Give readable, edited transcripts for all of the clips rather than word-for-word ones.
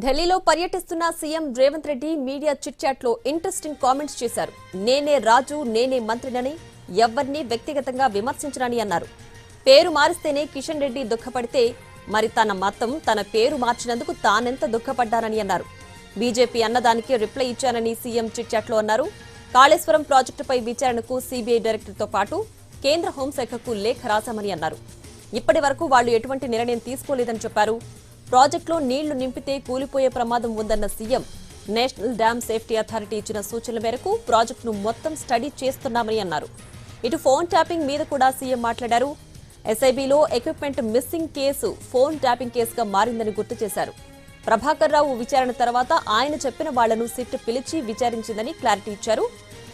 ఢిల్లీలో పర్యటిస్తున్న CM Revanth Reddy media chit chat లో ఇంట్రెస్టింగ్ కామెంట్స్ చేశారు. నేనే రాజు నేనే మంత్రినని ఎవ్వర్ని వ్యక్తిగతంగా విమర్శించనని అన్నారు. పేరు మారిస్తేనే కిషన్ రెడ్డి దుఃఖపడితే మరి తన మతం తన పేరు మార్చినందుకు తానెంత దుఃఖపడ్డానని అన్నారు. బీజేపీ అన్నదానికి రిప్లై ఇచ్చానని సీఎం చిట్ చాట్ లో అన్నారు. కాళేశ్వరం ప్రాజెక్టుపై విచారణకు సీబీఐ డైరెక్టర్తో పాటు కేంద్ర హోంశాఖకు లేఖ రాశామని అన్నారు. ఇప్పటి వరకు వాళ్లు ఎటువంటి నిర్ణయం తీసుకోలేదని చెప్పారు. ప్రాజెక్టులో నీళ్లు నింపితే కూలిపోయే ప్రమాదం ఉందన్న CM national dam safety authority ఇచ్చిన సూచనల మేరకు ప్రాజెక్టును మొత్తం స్టడీ చేస్తున్నామని అన్నారు. ఇటు ఫోన్ ట్యాపింగ్ మీద కూడా సీఎం మాట్లాడారు. ఎస్ఐబీలో equipment missing case phone tapping కేసుగా మారిందని గుర్తు చేశారు. ప్రభాకర్ రావు విచారణ తర్వాత ఆయన చెప్పిన వాళ్లను సిట్ పిలిచి విచారించిందని క్లారిటీ ఇచ్చారు.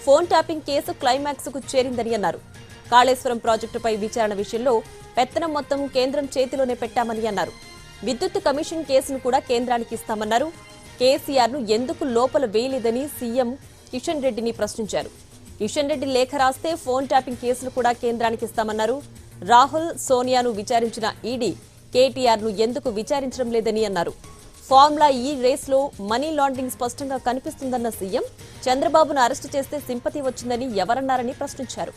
ఫోన్ ట్యాపింగ్ కేసు క్లైమాక్స్ కు చేరిందని అన్నారు. కాళేశ్వరం ప్రాజెక్టుపై విచారణ విషయంలో పెత్తనం మొత్తం కేంద్రం చేతిలోనే పెట్టామని అన్నారు. విద్యుత్ కమిషన్ కేసును కూడా కేంద్రానికి ఇస్తామన్నారు. కేసీఆర్ ను ఎందుకు లోపల వేయలేదని సీఎం కిషన్ రెడ్డిని ప్రశ్నించారు. కిషన్ రెడ్డి లేఖ రాస్తే ఫోన్ ట్యాపింగ్ కేసును కూడా కేంద్రానికి ఇస్తామన్నారు. రాహుల్ సోనియాను విచారించిన ఈడీ కేటీఆర్ ను ఎందుకు విచారించడం లేదని అన్నారు. ఫార్ములా ఈ రేస్లో మనీ లాండరింగ్ స్పష్టంగా కనిపిస్తుందన్న సీఎం చంద్రబాబును అరెస్టు చేస్తే సింపతి వచ్చిందని ఎవరన్నారని ప్రశ్నించారు.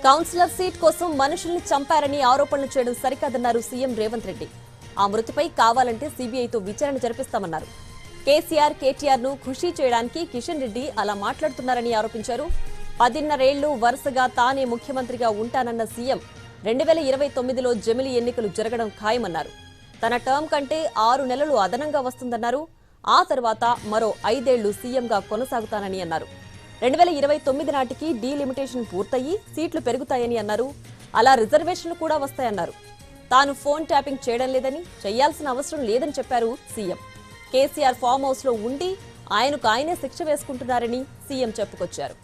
కౌన్సిలర్ సీట్ కోసం మనుషుల్ని చంపారని ఆరోపణలు చేయడం సరికాదన్నారు సీఎం రేవంత్ రెడ్డి. ఆ మృతిపై కావాలంటే సీబీఐతో విచారణ జరిపిస్తామన్నారు. కేసీఆర్ కేటీఆర్ ను ఖుషీ చేయడానికి కిషన్ రెడ్డి అలా మాట్లాడుతున్నారని ఆరోపించారు. 10.5 ఏళ్లు వరుసగా తానే ముఖ్యమంత్రిగా ఉంటానన్న సీఎం 2029లో జమిలి ఎన్నికలు జరగడం ఖాయమన్నారు. తన టర్మ్ కంటే 6 నెలలు అదనంగా వస్తుందన్నారు. ఆ తర్వాత మరో 5 ఏళ్లు సీఎంగా కొనసాగుతానని అన్నారు. 2029 నాటికి డీలిమిటేషన్ పూర్తయి సీట్లు పెరుగుతాయని అన్నారు. అలా రిజర్వేషన్లు కూడా వస్తాయన్నారు. తాను ఫోన్ ట్యాపింగ్ చేయడం లేదని, చేయాల్సిన అవసరం లేదని చెప్పారు సీఎం. కేసీఆర్ ఫామ్ హౌస్ లో ఉండి ఆయనకు ఆయనే శిక్ష వేసుకుంటున్నారని సీఎం చెప్పుకొచ్చారు.